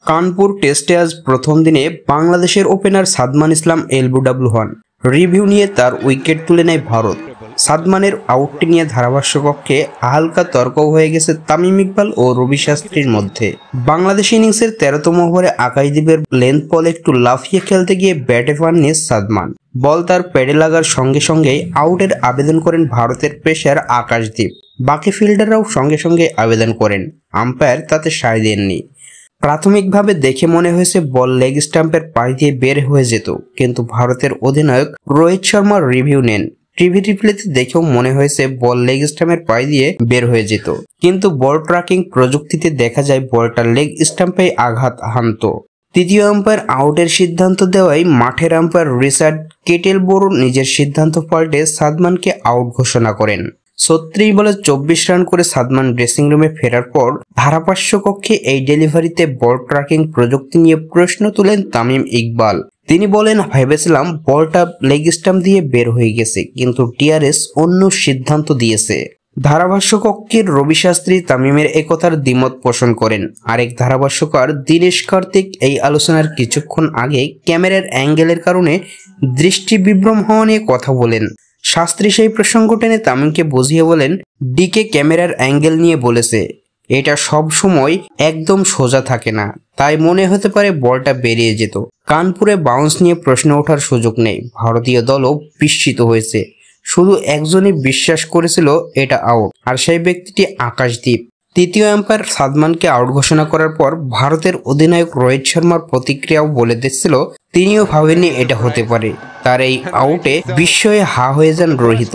কানপুর টেস্টে আজ প্রথম দিনে বাংলাদেশের ওপেনার সাদমান ইসলাম এলবিডব্লিউ হন। রিভিউ নিয়ে তার উইকেট তুলে নেয় ভারত। সাদমানের আউটটি নিয়ে ধারাভাষ্য কক্ষে হালকা তর্ক হয়ে গেছে তামিম ইকবাল ও রবি শাস্ত্রীর মধ্যে। বাংলাদেশ ইনিংসের 13তম ওভারে আকাশদ্বীপের লেন্থ বলে একটু লাফিয়ে খেলতে গিয়ে ব্যাটে পাননি সাদমান। বল তার প্যাডে লাগার সঙ্গে সঙ্গেই আউটের আবেদন করেন ভারতের পেসার আকাশদ্বীপ। বাকি ফিল্ডাররাও সঙ্গে সঙ্গে আবেদন করেন, আম্পায়ার তাতে সায় দেননি। প্রাথমিকভাবে দেখে মনে হয়েছে বল লেগ স্টাম্পের পাশ দিয়ে বের হয়ে যেত, কিন্তু ভারতের অধিনায়ক রোহিত শর্মা রিভিউ নেন। টিভি রিপ্লেতে দেখেও মনে হয়েছে বল লেগ স্টাম্পের পাশ দিয়ে বের হয়ে যেত, কিন্তু বল ট্র্যাকিং প্রযুক্তিতে দেখা যায় বলটা লেগ স্টাম্পে আঘাত হানত। তৃতীয় আম্পায়ার আউটের সিদ্ধান্ত দেওয়ায় মাঠের আম্পায়ার রিচার্ড কেটেলবোরো নিজের সিদ্ধান্ত পাল্টে সাদমানকে আউট ঘোষণা করেন। 36 বলে 24 রান করে সাদমান ড্রেসিং রুমে ফেরার পর ধারাভাষ্য কক্ষে এই ডেলিভারিতে বল ট্র্যাকিং প্রযুক্তি নিয়ে প্রশ্ন তুলেন তামিম ইকবাল। তিনি বলেন, ভেবেছিলাম বলটা লেগ স্টাম্প দিয়ে বের হয়ে গেছে, কিন্তু ডিআরএস অন্য সিদ্ধান্ত দিয়েছে। ধারাভাষ্য কক্ষের রবি শাস্ত্রী তামিমের একথার দ্বিমত পোষণ করেন। আরেক ধারাভাষ্যকার দীনেশ কার্তিক এই আলোচনার কিছুক্ষণ আগে ক্যামেরার অ্যাঙ্গেলের কারণে দৃষ্টি বিভ্রম হওয়া নিয়ে কথা বলেন। শাস্ত্রী সেই প্রসঙ্গ টেনে তামিমকে বুঝিয়ে বলেন, ডিকে ক্যামেরার অ্যাঙ্গেল নিয়ে বলেছে, এটা সব সময় একদম সোজা থাকে না, তাই মনে হতে পারে বলটা বেরিয়ে যেত। কানপুরে বাউন্স নিয়ে প্রশ্ন ওঠার সুযোগ নেই। ভারতীয় দলও বিস্মিত হয়েছে। শুধু একজনই বিশ্বাস করেছিল এটা আউট, আর সেই ব্যক্তিটি আকাশদ্বীপ। তৃতীয় আম্পায়ার সাদমানকে আউট ঘোষণা করার পর ভারতের অধিনায়ক রোহিত শর্মার প্রতিক্রিয়াও বলে দিচ্ছিল, তিনিও ভাবেননি এটা হতে পারে। তার এই আউটে বিস্ময়ে হা হয়ে যান রোহিত।